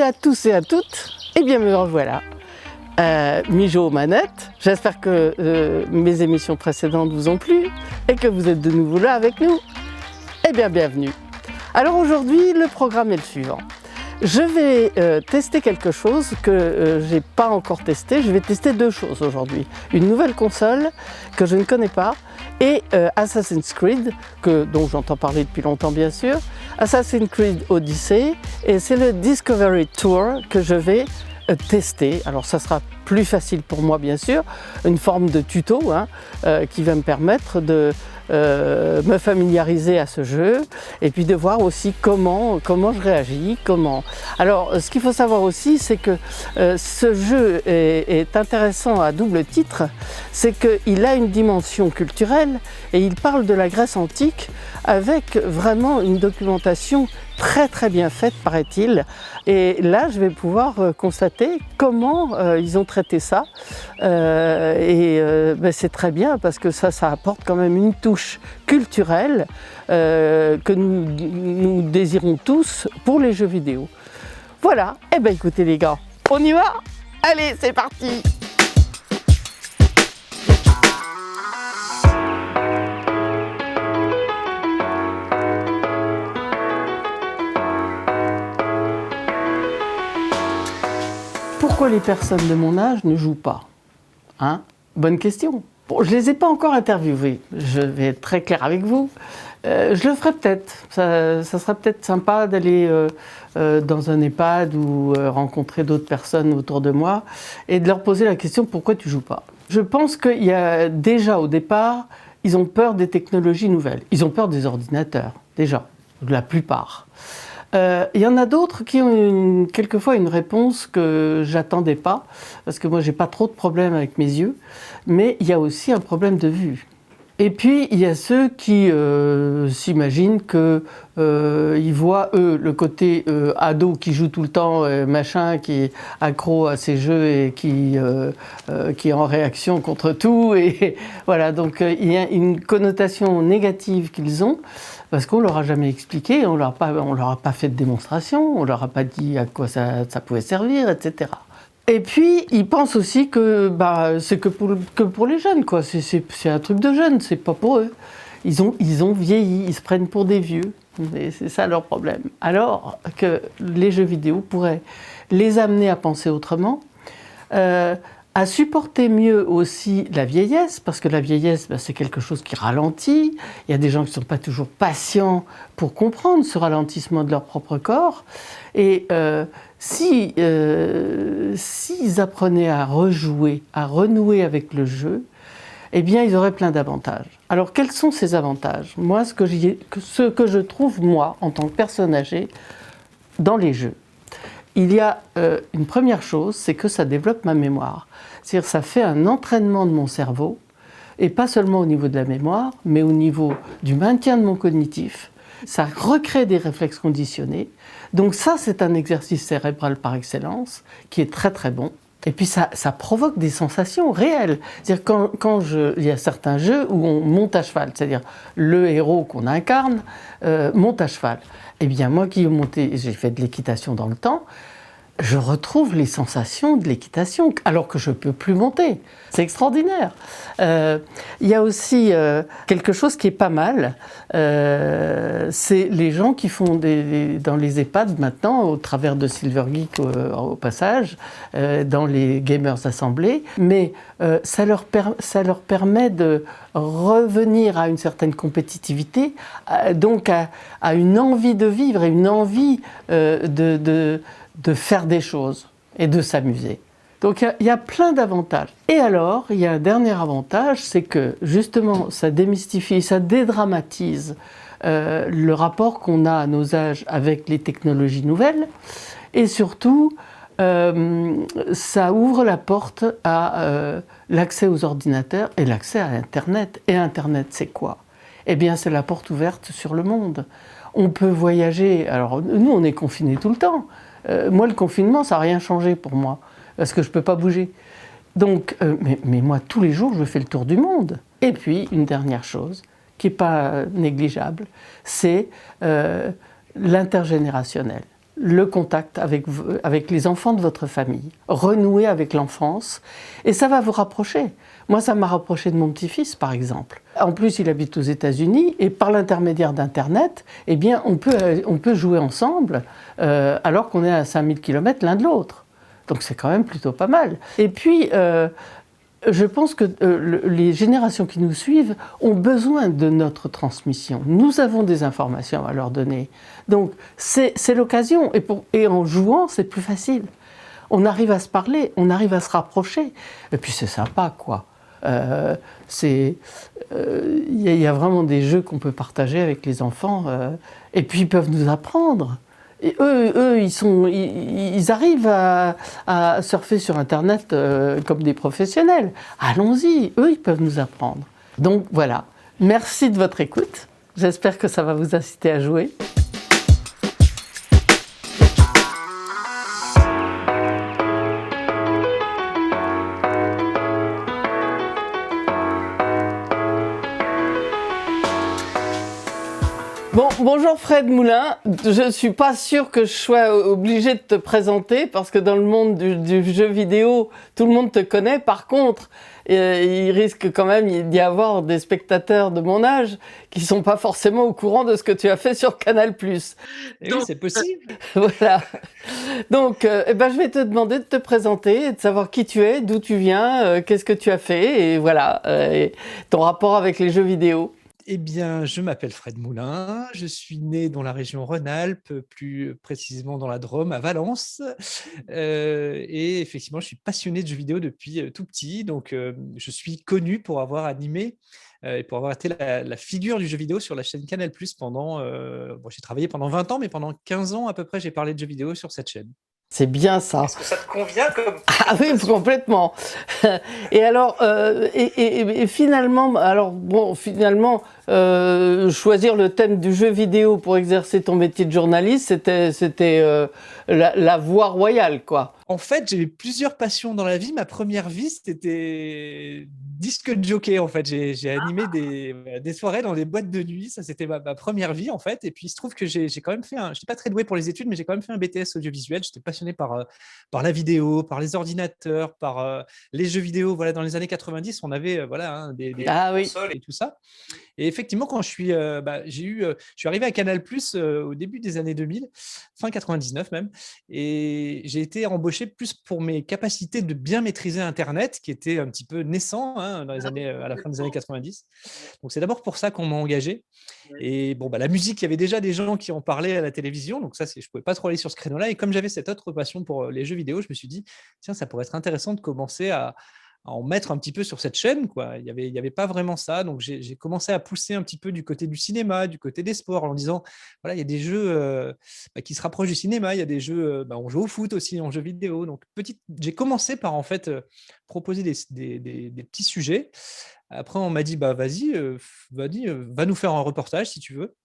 à tous et à toutes, et bien me revoilà. Mijo aux manettes, j'espère que mes émissions précédentes vous ont plu et que vous êtes de nouveau là avec nous. Eh bien, bienvenue. Alors aujourd'hui, le programme est le suivant. Je vais tester quelque chose que je n'ai pas encore testé. Je vais tester deux choses aujourd'hui. Une nouvelle console que je ne connais pas et Assassin's Creed, dont j'entends parler depuis longtemps bien sûr. Assassin's Creed Odyssey, et c'est le Discovery Tour que je vais tester. Alors ça sera plus facile pour moi bien sûr, une forme de tuto qui va me permettre de me familiariser à ce jeu et puis de voir aussi comment je réagis, Alors ce qu'il faut savoir aussi, c'est que ce jeu est intéressant à double titre, c'est qu'il a une dimension culturelle et il parle de la Grèce antique avec vraiment une documentation très bien faite, paraît-il. Et là, je vais pouvoir constater comment ils ont traité ça. C'est très bien parce que ça apporte quand même une touche culturelle que nous désirons tous pour les jeux vidéo. Voilà, et bien écoutez les gars, on y va? Allez, c'est parti! Pourquoi les personnes de mon âge ne jouent pas? Bonne question. Bon, je ne les ai pas encore interviewés, je vais être très clair avec vous. Je le ferai peut-être, ça serait peut-être sympa d'aller dans un EHPAD ou rencontrer d'autres personnes autour de moi et de leur poser la question pourquoi tu ne joues pas. Je pense qu'il y a déjà au départ, ils ont peur des technologies nouvelles. Ils ont peur des ordinateurs, déjà, la plupart. Il y en a d'autres qui ont quelquefois une réponse que j'attendais pas, parce que moi j'ai pas trop de problèmes avec mes yeux, mais il y a aussi un problème de vue. Et puis il y a ceux qui s'imaginent que ils voient eux le côté ado qui joue tout le temps, qui est accro à ces jeux et qui est en réaction contre tout, et voilà, donc il y a une connotation négative qu'ils ont. Parce qu'on ne leur a jamais expliqué, on leur a pas fait de démonstration, on ne leur a pas dit à quoi ça pouvait servir, etc. Et puis, ils pensent aussi que c'est que pour les jeunes, quoi. C'est un truc de jeunes, c'est pas pour eux. Ils ont vieilli, ils se prennent pour des vieux. Et c'est ça leur problème. Alors que les jeux vidéo pourraient les amener à penser autrement, à supporter mieux aussi la vieillesse, parce que la vieillesse, c'est quelque chose qui ralentit. Il y a des gens qui ne sont pas toujours patients pour comprendre ce ralentissement de leur propre corps. Et s'ils apprenaient à rejouer, à renouer avec le jeu, eh bien, ils auraient plein d'avantages. Alors, quels sont ces avantages? Moi, ce que je trouve, moi, en tant que personne âgée, dans les jeux, il y a une première chose, c'est que ça développe ma mémoire. C'est-à-dire ça fait un entraînement de mon cerveau, et pas seulement au niveau de la mémoire, mais au niveau du maintien de mon cognitif. Ça recrée des réflexes conditionnés. Donc ça, c'est un exercice cérébral par excellence, qui est très bon. Et puis ça provoque des sensations réelles. C'est-à-dire il y a certains jeux où on monte à cheval, c'est-à-dire le héros qu'on incarne monte à cheval. Eh bien moi qui j'ai fait de l'équitation dans le temps, je retrouve les sensations de l'équitation, alors que je ne peux plus monter. C'est extraordinaire. Il y a aussi quelque chose qui est pas mal, c'est les gens qui font dans les EHPAD maintenant, au travers de Silver Geek au passage, dans les Gamers Assemblées, mais ça leur permet de revenir à une certaine compétitivité, donc à une envie de vivre et une envie de faire des choses et de s'amuser. Donc il y a plein d'avantages. Et alors, il y a un dernier avantage, c'est que justement, ça démystifie, ça dédramatise le rapport qu'on a à nos âges avec les technologies nouvelles. Et surtout, ça ouvre la porte à l'accès aux ordinateurs et l'accès à Internet. Et Internet, c'est quoi? Eh bien, c'est la porte ouverte sur le monde. On peut voyager. Alors, nous, on est confinés tout le temps. Moi, le confinement, ça n'a rien changé pour moi, parce que je ne peux pas bouger. Donc, mais moi, tous les jours, je fais le tour du monde. Et puis, une dernière chose, qui n'est pas négligeable, c'est l'intergénérationnel. le contact avec les enfants de votre famille, renouer avec l'enfance, et ça va vous rapprocher. Moi, ça m'a rapproché de mon petit-fils, par exemple. En plus, il habite aux États-Unis, et par l'intermédiaire d'Internet, eh bien, on peut jouer ensemble, alors qu'on est à 5000 km l'un de l'autre. Donc c'est quand même plutôt pas mal. Et puis, je pense que les générations qui nous suivent ont besoin de notre transmission. Nous avons des informations à leur donner. Donc c'est l'occasion. Et en jouant, c'est plus facile. On arrive à se parler, on arrive à se rapprocher. Et puis c'est sympa, quoi. Il y a vraiment des jeux qu'on peut partager avec les enfants. Et puis ils peuvent nous apprendre. Et eux, ils arrivent à surfer sur Internet comme des professionnels. Allons-y, eux, ils peuvent nous apprendre. Donc voilà, merci de votre écoute. J'espère que ça va vous inciter à jouer. Bon, bonjour Fred Moulin. Je ne suis pas sûre que je sois obligée de te présenter parce que dans le monde du jeu vidéo, tout le monde te connaît. Par contre, il risque quand même d'y avoir des spectateurs de mon âge qui ne sont pas forcément au courant de ce que tu as fait sur Canal+. Oui, c'est possible. Voilà. Donc, je vais te demander de te présenter et de savoir qui tu es, d'où tu viens, qu'est-ce que tu as fait, et voilà, et ton rapport avec les jeux vidéo. Eh bien, je m'appelle Fred Moulin, je suis né dans la région Rhône-Alpes, plus précisément dans la Drôme, à Valence. Et effectivement, je suis passionné de jeux vidéo depuis tout petit. Donc, je suis connu pour avoir animé et pour avoir été la figure du jeu vidéo sur la chaîne Canal+ pendant… j'ai travaillé pendant 20 ans, mais pendant 15 ans à peu près, j'ai parlé de jeux vidéo sur cette chaîne. C'est bien ça. Est-ce que ça te convient comme… Ah oui, complètement. Et alors, finalement, choisir le thème du jeu vidéo pour exercer ton métier de journaliste, c'était la voie royale, quoi. En fait, j'ai eu plusieurs passions dans la vie. Ma première vie, c'était disque jockey, en fait. J'ai animé des soirées dans des boîtes de nuit. Ça, c'était ma première vie, en fait. Et puis, il se trouve que j'ai quand même fait je n'étais pas très doué pour les études, mais j'ai quand même fait un BTS audiovisuel. J'étais passionné par la vidéo, par les ordinateurs, par les jeux vidéo. Voilà, dans les années 90, on avait des consoles et tout ça. Et effectivement, quand je suis arrivé à Canal+ au début des années 2000, fin 99 même, et j'ai été embauché plus pour mes capacités de bien maîtriser Internet, qui était un petit peu naissant à la fin des années 90. Donc c'est d'abord pour ça qu'on m'a engagé. Et la musique, il y avait déjà des gens qui en parlaient à la télévision, donc ça, je pouvais pas trop aller sur ce créneau-là. Et comme j'avais cette autre passion pour les jeux vidéo, je me suis dit, tiens, ça pourrait être intéressant de commencer à en mettre un petit peu sur cette chaîne, quoi. Il y avait pas vraiment ça, donc j'ai commencé à pousser un petit peu du côté du cinéma, du côté des sports, en disant voilà, il y a des jeux qui se rapprochent du cinéma, il y a des jeux, on joue au foot aussi en jeux vidéo, donc j'ai commencé par en fait proposer des petits sujets. Après on m'a dit vas-y, va nous faire un reportage si tu veux.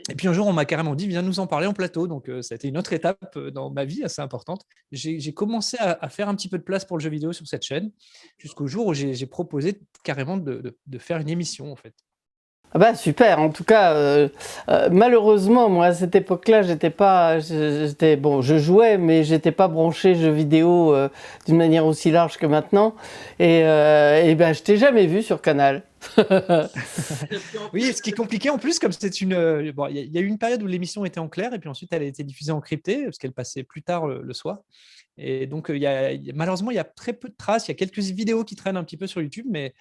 Et puis un jour, on m'a carrément dit, viens nous en parler en plateau. Donc, ça a été une autre étape dans ma vie assez importante. J'ai commencé à faire un petit peu de place pour le jeu vidéo sur cette chaîne, jusqu'au jour où j'ai proposé carrément de faire une émission, en fait. Ah bah super, en tout cas, malheureusement, moi à cette époque-là, je jouais, mais j'étais pas branché jeux vidéo d'une manière aussi large que maintenant. Et je t'ai jamais vu sur Canal. Oui, ce qui est compliqué en plus, comme c'est il y a eu une période où l'émission était en clair, et puis ensuite elle a été diffusée en crypté, parce qu'elle passait plus tard le soir. Et donc, malheureusement, il y a très peu de traces. Il y a quelques vidéos qui traînent un petit peu sur YouTube, mais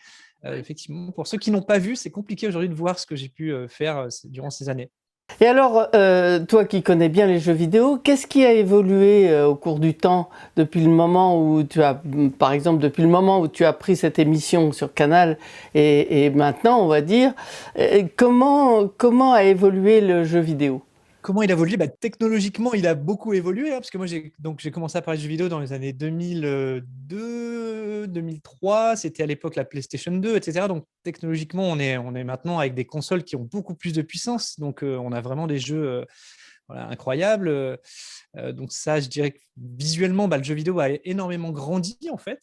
effectivement, pour ceux qui n'ont pas vu, c'est compliqué aujourd'hui de voir ce que j'ai pu faire durant ces années. Et alors, toi qui connais bien les jeux vidéo, qu'est-ce qui a évolué au cours du temps depuis le moment où par exemple, depuis le moment où tu as pris cette émission sur Canal et maintenant, on va dire, comment a évolué le jeu vidéo ? Comment il a évolué ? Technologiquement, il a beaucoup évolué, parce que moi, j'ai commencé à parler de jeux vidéo dans les années 2002, 2003. C'était à l'époque la PlayStation 2, etc. Donc, technologiquement, on est maintenant avec des consoles qui ont beaucoup plus de puissance. Donc, on a vraiment des jeux incroyables. Donc, ça, je dirais que visuellement, le jeu vidéo a énormément grandi, en fait.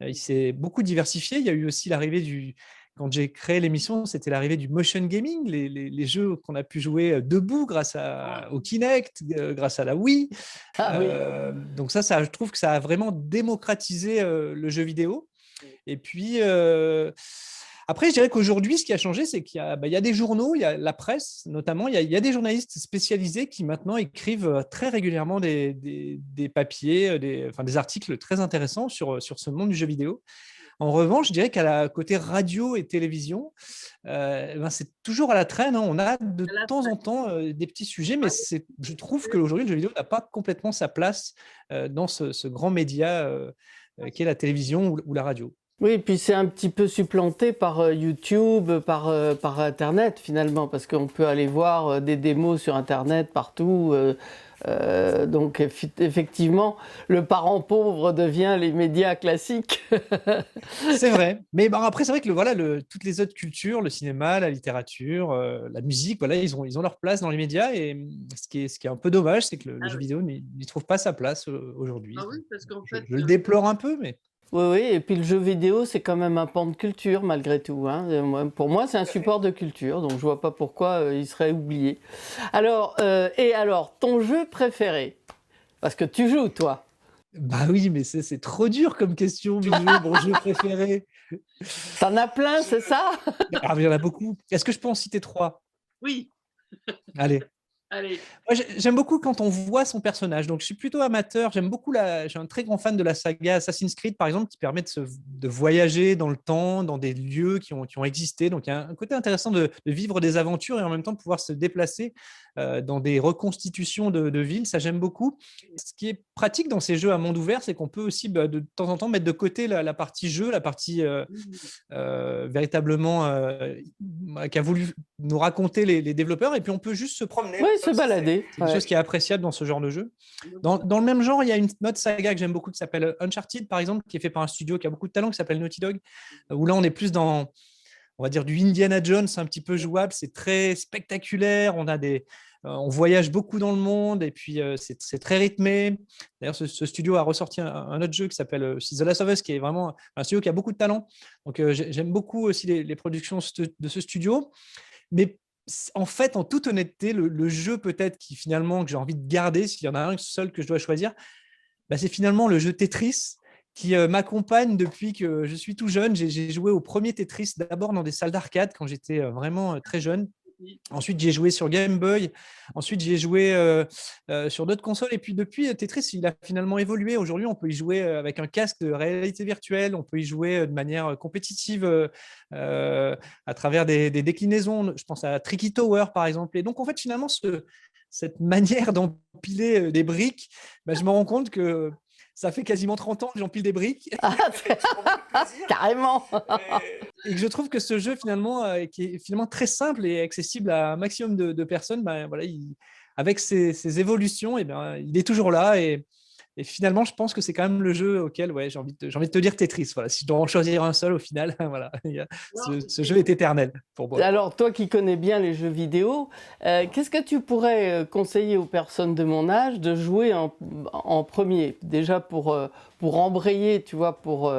Il s'est beaucoup diversifié. Il y a eu aussi l'arrivée quand j'ai créé l'émission, c'était l'arrivée du motion gaming, les jeux qu'on a pu jouer debout grâce au Kinect, grâce à la Wii. Ah oui. Donc ça, je trouve que ça a vraiment démocratisé le jeu vidéo. Et puis, après, je dirais qu'aujourd'hui, ce qui a changé, c'est qu'il y a des journaux, il y a la presse notamment, il y a des journalistes spécialisés qui maintenant écrivent très régulièrement des papiers, des articles très intéressants sur ce monde du jeu vidéo. En revanche, je dirais qu'à la côté radio et télévision, c'est toujours à la traîne, hein. On a de temps en temps des petits sujets, mais je trouve qu'aujourd'hui, le jeu vidéo n'a pas complètement sa place dans ce grand média qu'est la télévision ou la radio. Oui, et puis c'est un petit peu supplanté par YouTube, par Internet finalement, parce qu'on peut aller voir des démos sur Internet partout. Donc effectivement, le parent pauvre devient les médias classiques. C'est vrai. Mais bon, après, c'est vrai que toutes les autres cultures, le cinéma, la littérature, la musique, voilà, ils ont leur place dans les médias. Et ce qui est un peu dommage, c'est que le jeu vidéo n'y trouve pas sa place aujourd'hui. Ah oui, parce qu'en fait, Je le déplore un peu, mais... Oui, oui, et puis le jeu vidéo, c'est quand même un pan de culture malgré tout, hein. Pour moi, c'est un support de culture, donc je vois pas pourquoi il serait oublié. Alors, ton jeu préféré? Parce que tu joues, toi. Bah oui, mais c'est trop dur comme question, Bijou, mon jeu préféré. T'en as plein, c'est ça? Ah, il y en a beaucoup. Est-ce que je peux en citer 3? oui, Allez. allez. Moi, j'aime beaucoup quand on voit son personnage. Donc, je suis plutôt amateur. J'aime beaucoup je suis un très grand fan de la saga Assassin's Creed, par exemple, qui permet de voyager dans le temps, dans des lieux qui ont existé. Donc, il y a un côté intéressant de vivre des aventures et en même temps de pouvoir se déplacer dans des reconstitutions de villes. Ça, j'aime beaucoup. Ce qui est pratique dans ces jeux à monde ouvert, c'est qu'on peut aussi de temps en temps mettre de côté la partie jeu, la partie véritablement qu'a voulu nous raconter les développeurs. Et puis, on peut juste se promener. Oui, se balader. C'est quelque chose qui est appréciable dans ce genre de jeu. Dans le même genre, il y a une autre saga que j'aime beaucoup qui s'appelle Uncharted, par exemple, qui est fait par un studio qui a beaucoup de talent, qui s'appelle Naughty Dog, où là, on est plus dans, on va dire, du Indiana Jones, un petit peu jouable. C'est très spectaculaire. On voyage beaucoup dans le monde et puis c'est très rythmé. D'ailleurs, ce studio a ressorti un autre jeu qui s'appelle The Last of Us, qui est vraiment un studio qui a beaucoup de talent. Donc, j'aime beaucoup aussi les productions de ce studio. Mais en fait, en toute honnêteté, le jeu peut-être que j'ai envie de garder, s'il y en a un seul que je dois choisir, c'est finalement le jeu Tetris qui m'accompagne depuis que je suis tout jeune. J'ai joué au premier Tetris d'abord dans des salles d'arcade quand j'étais vraiment très jeune. Ensuite, j'ai joué sur Game Boy. Ensuite, j'ai joué sur d'autres consoles. Et puis, depuis, Tetris, il a finalement évolué. Aujourd'hui, on peut y jouer avec un casque de réalité virtuelle. On peut y jouer de manière compétitive à travers des déclinaisons. Je pense à Tricky Tower, par exemple. Et donc, en fait, finalement, cette manière d'empiler des briques, je me rends compte que ça fait quasiment 30 ans que j'empile des briques. Carrément. Et que je trouve que ce jeu, finalement, qui est finalement très simple et accessible à un maximum de personnes, voilà, avec ses évolutions, il est toujours là. Et finalement, je pense que c'est quand même le jeu auquel j'ai envie de te dire Tetris. Voilà, si je dois en choisir un seul, au final, voilà, ce jeu est éternel pour moi. Alors, toi qui connais bien les jeux vidéo, qu'est-ce que tu pourrais conseiller aux personnes de mon âge de jouer en premier? Déjà pour embrayer, tu vois, pour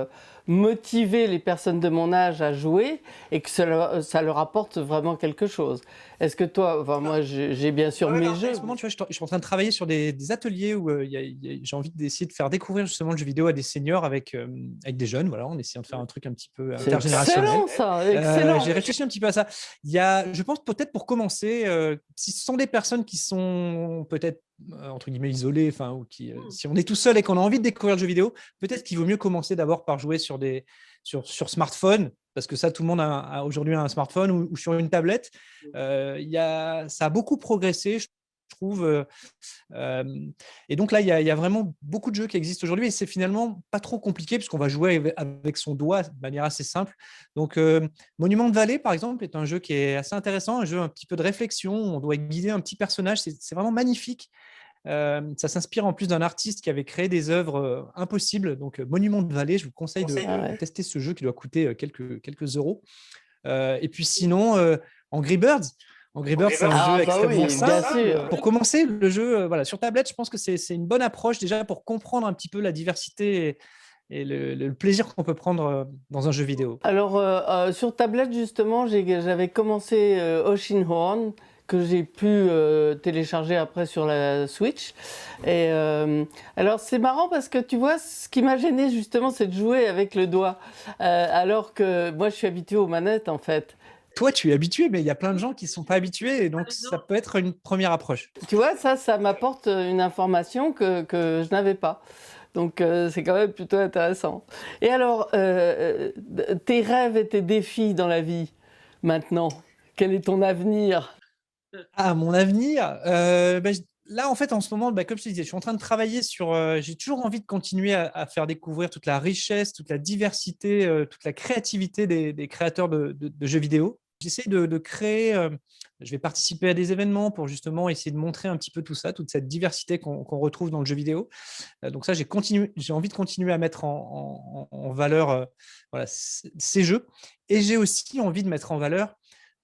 motiver les personnes de mon âge à jouer et que ça leur apporte vraiment quelque chose. Est-ce que toi, moi j'ai bien sûr mes jeux. En ce moment, tu vois, je suis en train de travailler sur des ateliers où j'ai envie d'essayer de faire découvrir justement le jeu vidéo à des seniors avec des jeunes. Voilà, en essayant de faire un truc un petit peu intergénérationnel. Excellent ça, excellent. J'ai réfléchi un petit peu à ça. Je pense peut-être pour commencer, si ce sont des personnes qui sont peut-être entre guillemets isolées, ou si on est tout seul et qu'on a envie de découvrir le jeu vidéo, peut-être qu'il vaut mieux commencer d'abord par jouer sur smartphone, parce que ça, tout le monde a aujourd'hui un smartphone ou sur une tablette. Ça a beaucoup progressé, je trouve. Et donc là, il y a vraiment beaucoup de jeux qui existent aujourd'hui et c'est finalement pas trop compliqué puisqu'on va jouer avec son doigt de manière assez simple. Donc, Monument de Vallée, par exemple, est un jeu qui est assez intéressant, un jeu un petit peu de réflexion. On doit guider un petit personnage. C'est vraiment magnifique. Ça s'inspire en plus d'un artiste qui avait créé des œuvres impossibles. Donc, Monument de Vallée, je vous conseille de tester ce jeu qui doit coûter quelques euros. Et puis sinon, Angry Birds. Angry Birds, c'est un jeu extrêmement simple. Pour commencer, le jeu sur tablette, je pense que c'est une bonne approche déjà pour comprendre un petit peu la diversité et le plaisir qu'on peut prendre dans un jeu vidéo. Alors, sur tablette, justement, j'avais commencé Oceanhorn, que j'ai pu télécharger après sur la Switch. Et alors, c'est marrant parce que tu vois, ce qui m'a gêné justement, c'est de jouer avec le doigt. Alors que moi, je suis habituée aux manettes, en fait. Toi, tu es habitué, mais il y a plein de gens qui ne sont pas habitués, et donc ça peut être une première approche. Tu vois, ça m'apporte une information que je n'avais pas. Donc, c'est quand même plutôt intéressant. Et alors, tes rêves et tes défis dans la vie, maintenant, quel est ton avenir? Ah, mon avenir, là, en fait, en ce moment, comme je te disais, je suis en train de travailler sur. J'ai toujours envie de continuer à faire découvrir toute la richesse, toute la diversité, toute la créativité des créateurs de jeux vidéo. J'essaie de créer. Je vais participer à des événements pour justement essayer de montrer un petit peu tout ça, toute cette diversité qu'on retrouve dans le jeu vidéo. Donc ça, j'ai envie de continuer à mettre en valeur voilà, ces jeux. Et j'ai aussi envie de mettre en valeur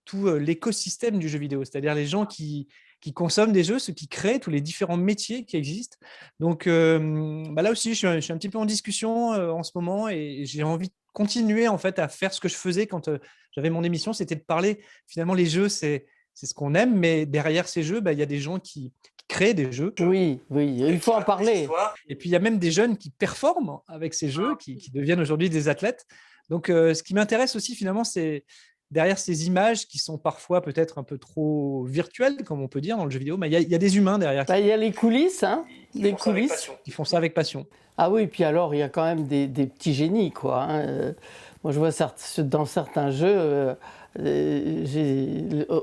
tout l'écosystème du jeu vidéo, c'est-à-dire les gens qui consomment des jeux, ceux qui créent, tous les différents métiers qui existent. Donc là aussi, je suis un petit peu en discussion en ce moment, et j'ai envie de continuer en fait à faire ce que je faisais quand j'avais mon émission, c'était de parler. Finalement, les jeux, c'est ce qu'on aime, mais derrière ces jeux, il y a des gens qui créent des jeux. Oui, il faut en parler. Et puis, il y a même des jeunes qui performent avec ces jeux, qui deviennent aujourd'hui des athlètes. Donc, ce qui m'intéresse aussi, finalement, c'est derrière ces images qui sont parfois peut-être un peu trop virtuelles, comme on peut dire dans le jeu vidéo, mais il y a des humains derrière Il y a les coulisses, hein, les coulisses. qui font ça avec passion. Ah oui, puis alors, il y a quand même des petits génies, quoi. Hein. Moi, je vois dans certains jeux, le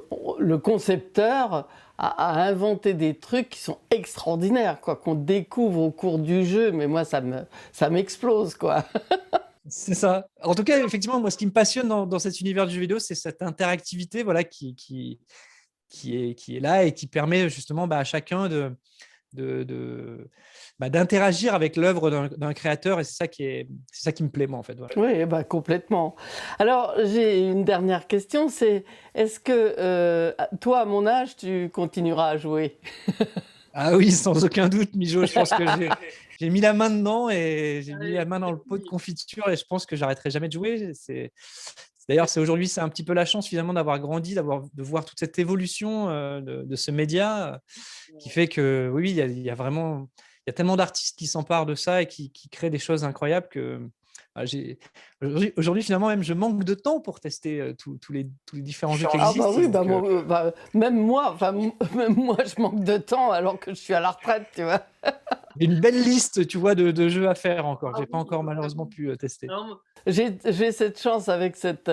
concepteur a inventé des trucs qui sont extraordinaires, quoi, qu'on découvre au cours du jeu, mais moi, ça m'explose, quoi. C'est ça. En tout cas, effectivement, moi, ce qui me passionne dans cet univers du jeu vidéo, c'est cette interactivité, voilà, qui est là et qui permet justement à chacun d'interagir avec l'œuvre d'un créateur, et c'est ça qui me plaît, moi, en fait. Voilà. Oui, complètement. Alors, j'ai une dernière question, c'est est-ce que toi, à mon âge, tu continueras à jouer? Ah oui, sans aucun doute, Mijo, je pense que j'ai mis la main dedans, et j'ai mis la main dans le pot de confiture, et je pense que j'arrêterai jamais de jouer. D'ailleurs, aujourd'hui, c'est un petit peu la chance finalement d'avoir grandi, de voir toute cette évolution de ce média qui fait que oui, il y a tellement d'artistes qui s'emparent de ça et qui créent des choses incroyables que aujourd'hui, finalement, même je manque de temps pour tester tous les différents jeux qui existent. Ah bah oui, même moi, je manque de temps alors que je suis à la retraite, tu vois. J'ai une belle liste, tu vois, de jeux à faire encore. J'ai pas encore malheureusement pu tester. J'ai cette chance avec cette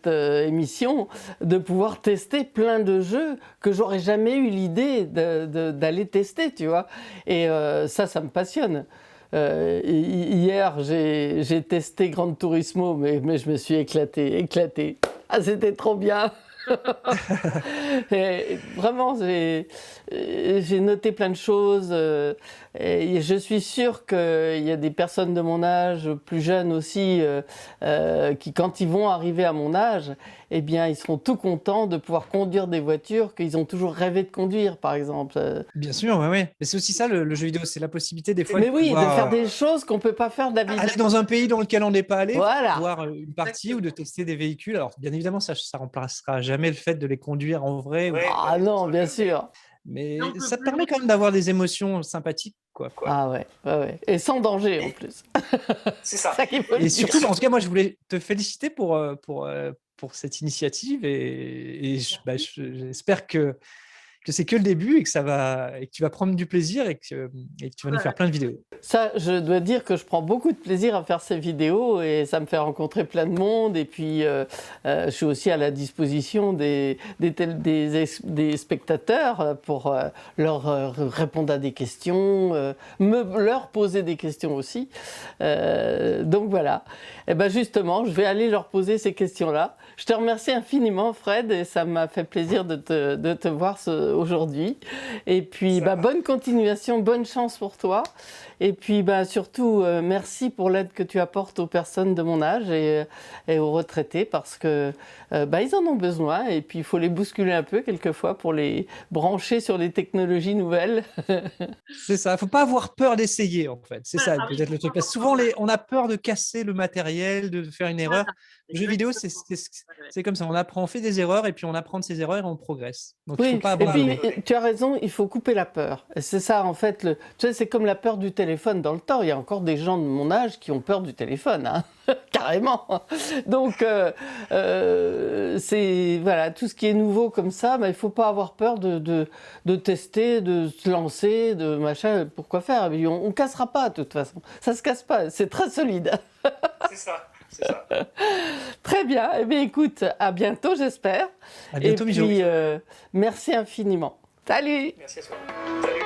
émission de pouvoir tester plein de jeux que j'aurais jamais eu l'idée d'aller tester, tu vois. Et ça me passionne. Hier, j'ai testé Gran Turismo, mais je me suis éclaté. Ah, c'était trop bien. Et vraiment, j'ai noté plein de choses. Et je suis sûre qu'il y a des personnes de mon âge, plus jeunes aussi, qui, quand ils vont arriver à mon âge, eh bien, ils seront tout contents de pouvoir conduire des voitures qu'ils ont toujours rêvé de conduire, par exemple. Bien sûr, oui. Mais c'est aussi ça, le jeu vidéo, c'est la possibilité des fois de faire des choses qu'on ne peut pas faire d'habitude. Aller dans un pays dans lequel on n'est pas allé, voilà. voir une partie ou de tester des véhicules. Alors, bien évidemment, ça remplacera jamais le fait de les conduire en vrai. Ah non, bien sûr. Mais ça te permet quand même d'avoir des émotions sympathiques, quoi. Ah ouais. Et sans danger en plus. C'est ça. Et surtout, en tout cas, moi, je voulais te féliciter pour cette initiative, et j'espère que c'est que le début, et que tu vas prendre du plaisir, et que tu vas nous faire plein de vidéos. Ça, je dois dire que je prends beaucoup de plaisir à faire ces vidéos, et ça me fait rencontrer plein de monde. Et puis, je suis aussi à la disposition des spectateurs pour leur répondre à des questions, leur poser des questions aussi. Donc voilà. Et ben justement, je vais aller leur poser ces questions-là. Je te remercie infiniment, Fred, et ça m'a fait plaisir de te voir aujourd'hui. Et puis, bonne continuation, bonne chance pour toi. Et puis, surtout, merci pour l'aide que tu apportes aux personnes de mon âge et aux retraités parce que ils en ont besoin. Et puis, il faut les bousculer un peu quelquefois pour les brancher sur les technologies nouvelles. C'est ça, il ne faut pas avoir peur d'essayer, en fait. C'est ça, peut-être le truc. Parce que souvent, on a peur de casser le matériel, de faire une erreur. Le jeu vidéo, c'est comme ça. On apprend, on fait des erreurs et puis on apprend de ses erreurs et on progresse. Donc, il ne faut pas abandonner. Et puis, tu as raison, il faut couper la peur. Et c'est ça, en fait. Tu sais, c'est comme la peur du téléphone dans le temps. Il y a encore des gens de mon âge qui ont peur du téléphone, hein. Carrément. Donc, voilà, tout ce qui est nouveau comme ça, il ne faut pas avoir peur de tester, de se lancer, de machin. Pourquoi faire? On ne cassera pas, de toute façon. Ça ne se casse pas. C'est très solide. C'est ça. C'est ça. Très bien. Eh bien, écoute, à bientôt, j'espère. À bientôt, Mijo. Et puis, merci infiniment. Salut. Merci à toi. Salut.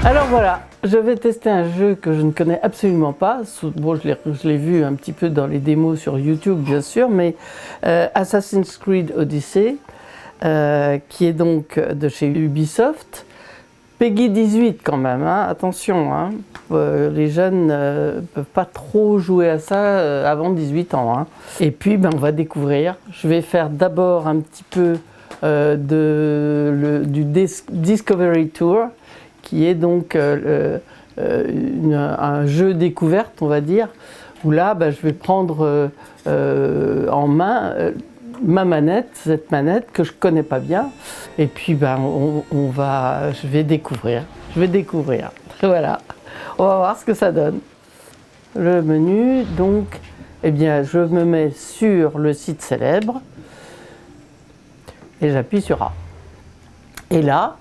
Alors voilà, je vais tester un jeu que je ne connais absolument pas. Bon, je l'ai vu un petit peu dans les démos sur YouTube, bien sûr, mais Assassin's Creed Odyssey, qui est donc de chez Ubisoft. Peggy 18 quand même, hein, attention, hein. Les jeunes ne peuvent pas trop jouer à ça avant 18 ans. Hein. Et puis, on va découvrir. Je vais faire d'abord un petit peu du Discovery Tour, qui est donc un jeu découverte, on va dire, où là, je vais prendre en main ma manette, cette manette que je connais pas bien, et puis je vais découvrir. Voilà, on va voir ce que ça donne. Le menu, donc, je me mets sur le site célèbre et j'appuie sur A. Et là,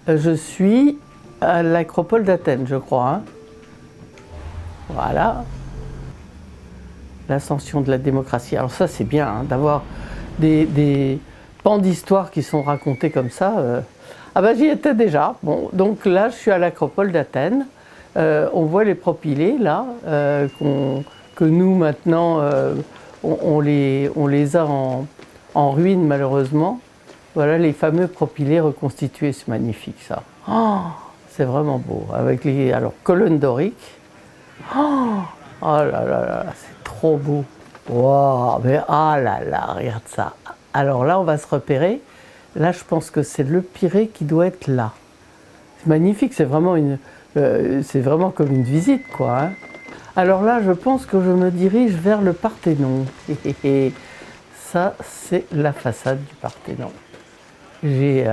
je suis à l'Acropole d'Athènes, je crois. Hein. Voilà. L'ascension de la démocratie. Alors ça, c'est bien, hein, d'avoir des pans d'histoire qui sont racontés comme ça. J'y étais déjà. Bon, donc là, je suis à l'Acropole d'Athènes. On voit les propylées, là, que nous, maintenant, on les a en ruine, malheureusement. Voilà les fameux propylées reconstitués. C'est magnifique, ça. Oh, c'est vraiment beau. Avec les colonnes doriques. Oh là là là, c'est trop beau. Wow, mais ah là là, regarde ça. Alors là, on va se repérer. Là, je pense que c'est le Pirée qui doit être là. C'est magnifique, c'est vraiment comme une visite, quoi. Hein. Alors là, je pense que je me dirige vers le Parthénon. Ça, c'est la façade du Parthénon. J'ai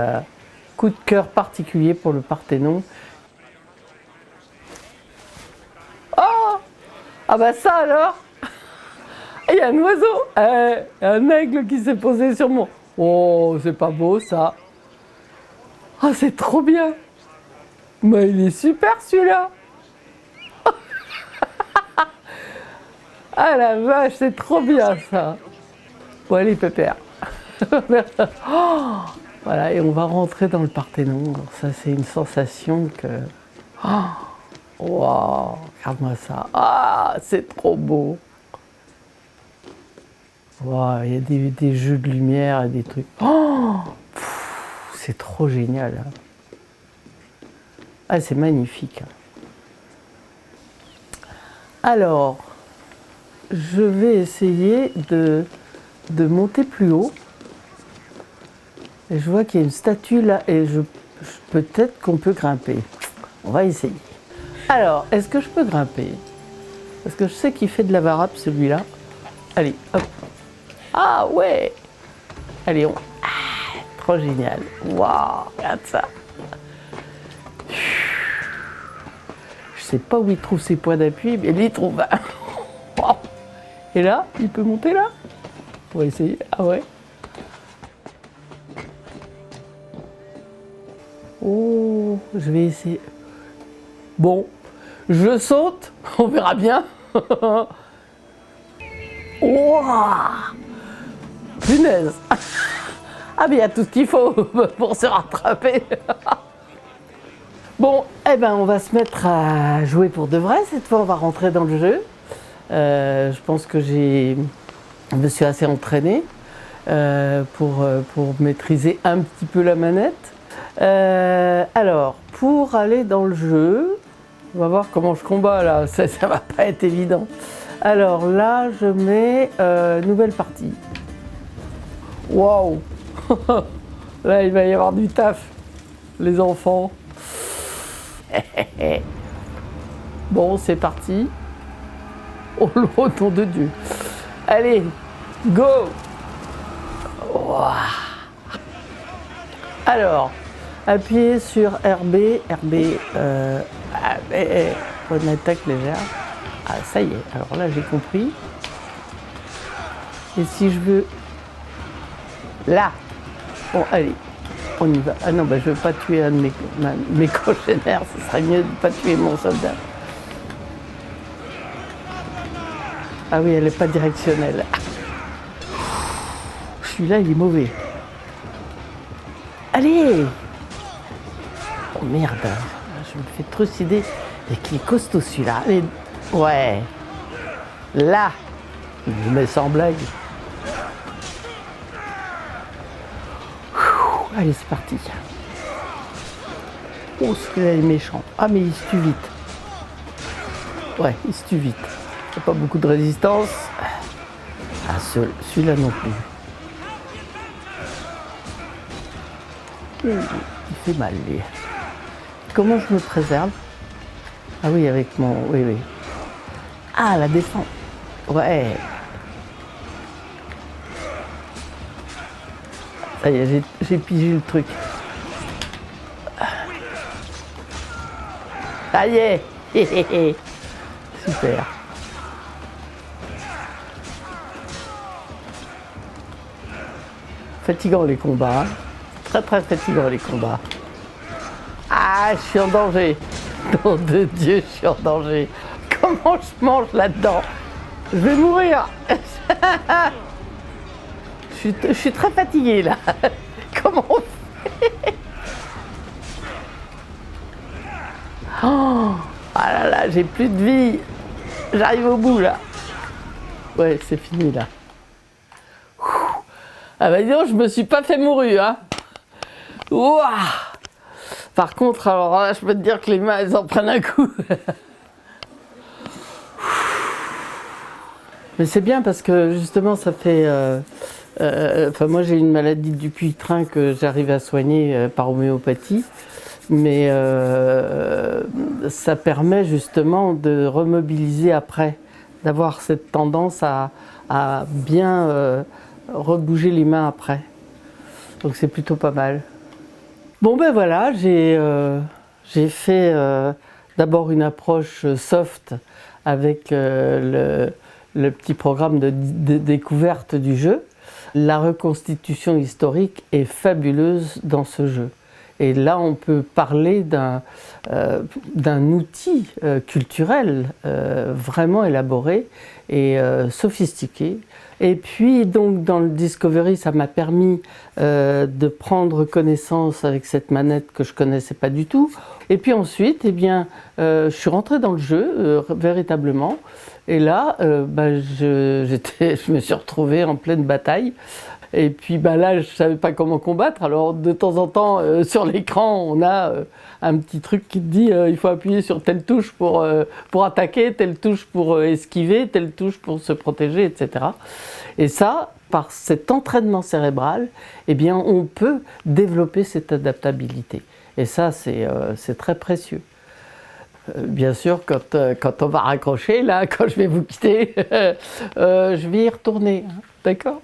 coup de cœur particulier pour le Parthénon. Oh! Ah ça alors! Il y a un oiseau, un aigle qui s'est posé sur moi. Oh, c'est pas beau ça. Ah, c'est trop bien. Mais il est super celui-là. Ah la vache, c'est trop bien ça. Bon, allez, pépère. Oh, voilà, et on va rentrer dans le Parthénon. Alors ça, c'est une sensation que... Oh, wow, regarde-moi ça. Ah, c'est trop beau. Wow, il y a des jeux de lumière et des trucs. Oh, c'est trop génial. Hein. Ah, c'est magnifique. Alors, je vais essayer de monter plus haut. Et je vois qu'il y a une statue là et peut-être qu'on peut grimper. On va essayer. Alors, est-ce que je peux grimper? Parce que je sais qu'il fait de la varap celui-là. Allez, hop. Ah ouais. Allez, trop génial. Waouh, regarde ça. Je sais pas où il trouve ses points d'appui, mais lui il trouve. Et là, il peut monter là? On va essayer. Ah ouais. Oh, je vais essayer. Bon, je saute, on verra bien. Oh, punaise. Ah, mais il y a tout ce qu'il faut pour se rattraper. Bon, eh ben, on va se mettre à jouer pour de vrai. Cette fois, on va rentrer dans le jeu. Je pense que je me suis assez entraînée pour maîtriser un petit peu la manette. Alors, pour aller dans le jeu, on va voir comment je combats là. Ça va pas être évident. Alors là, je mets nouvelle partie. Waouh! Là, il va y avoir du taf, les enfants. Bon, c'est parti. Oh, le nom de Dieu. Allez, go! Ouah. Alors, appuyez sur RB. Pour une attaque légère. Ah, ça y est. Alors là, j'ai compris. Et si je veux... Là. Bon, allez. On y va. Ah non, bah, je ne veux pas tuer un de mes congénères. Ce serait mieux de ne pas tuer mon soldat. Ah oui, elle n'est pas directionnelle. Celui-là, il est mauvais. Allez! Oh merde. Je me fais trucider. Et qu'il est costaud celui-là. Allez. Ouais. Là. Mais sans blague. Allez, c'est parti. Oh, celui-là est méchant. Ah, mais il se tue vite. Ouais, il se tue vite. Il n'y a pas beaucoup de résistance. Ah, celui-là non plus. Il fait mal, lui. Comment je me préserve? Ah oui, avec mon... Oui, oui. Ah, la défense. Ouais. Ça y est, j'ai pigé le truc. Ça y est. Super. Fatigant les combats. Hein. Très très fatigant les combats. Ah, je suis en danger. Nom de Dieu, je suis en danger. Comment je mange là-dedans? Je vais mourir. Je suis très fatiguée là. Comment on fait? Oh, ah là là, j'ai plus de vie. J'arrive au bout là. Ouais, c'est fini là. Ah bah dis donc, je me suis pas fait mourir, hein. Ouah. Par contre, alors là, je peux te dire que les mains, elles en prennent un coup. Mais c'est bien parce que justement, ça fait... Enfin, moi, j'ai une maladie du Dupuytren que j'arrive à soigner par homéopathie. Mais ça permet justement de remobiliser après, d'avoir cette tendance à bien rebouger les mains après. Donc c'est plutôt pas mal. Bon ben voilà, j'ai fait d'abord une approche soft avec le petit programme de découverte du jeu. La reconstitution historique est fabuleuse dans ce jeu. Et là, on peut parler d'un outil culturel vraiment élaboré et sophistiqué. Et puis, donc, dans le Discovery, ça m'a permis de prendre connaissance avec cette manette que je ne connaissais pas du tout. Et puis ensuite, eh bien, je suis rentrée dans le jeu, véritablement. Et là, je me suis retrouvée en pleine bataille. Et puis là, je ne savais pas comment combattre. Alors, de temps en temps, sur l'écran, on a un petit truc qui te dit il faut appuyer sur telle touche pour attaquer, telle touche pour esquiver, telle touche pour se protéger, etc. Et ça, par cet entraînement cérébral, eh bien, on peut développer cette adaptabilité. Et ça, c'est très précieux. Bien sûr, quand on va raccrocher, là, quand je vais vous quitter, je vais y retourner. Hein, d'accord?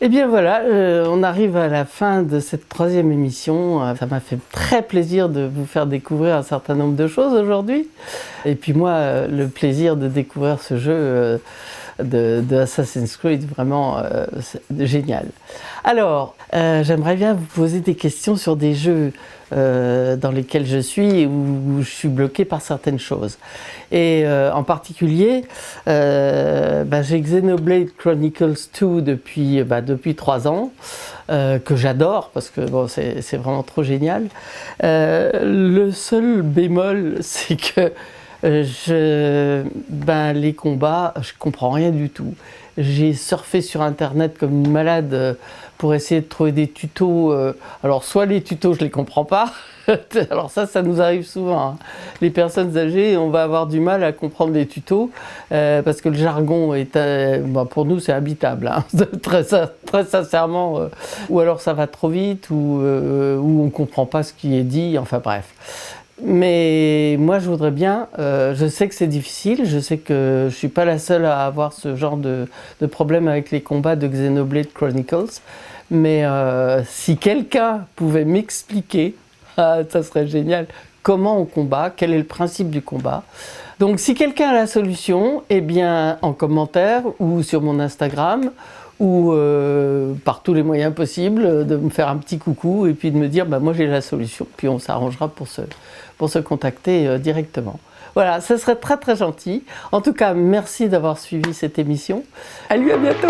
Eh bien voilà, on arrive à la fin de cette troisième émission. Ça m'a fait très plaisir de vous faire découvrir un certain nombre de choses aujourd'hui. Et puis moi, le plaisir de découvrir ce jeu de Assassin's Creed, vraiment génial. Alors, j'aimerais bien vous poser des questions sur des jeux dans lesquels je suis et où je suis bloqué par certaines choses. Et en particulier, j'ai Xenoblade Chronicles 2 depuis 3 ans, que j'adore parce que bon, c'est vraiment trop génial. Le seul bémol, c'est que les combats, je comprends rien du tout. J'ai surfé sur internet comme une malade pour essayer de trouver des tutos. Alors soit les tutos, je les comprends pas. Alors ça nous arrive souvent, hein. Les personnes âgées, on va avoir du mal à comprendre les tutos parce que le jargon est, pour nous, c'est habitable, hein. Très sincèrement. Ou alors ça va trop vite, ou on comprend pas ce qui est dit. Enfin bref. Mais moi, je voudrais bien, je sais que c'est difficile, je sais que je ne suis pas la seule à avoir ce genre de problème avec les combats de Xenoblade Chronicles, mais si quelqu'un pouvait m'expliquer, ça serait génial, comment on combat, quel est le principe du combat. Donc si quelqu'un a la solution, eh bien en commentaire ou sur mon Instagram, ou par tous les moyens possibles, de me faire un petit coucou et puis de me dire moi j'ai la solution, puis on s'arrangera pour se contacter directement. Voilà, ce serait très très gentil. En tout cas, merci d'avoir suivi cette émission. À bientôt.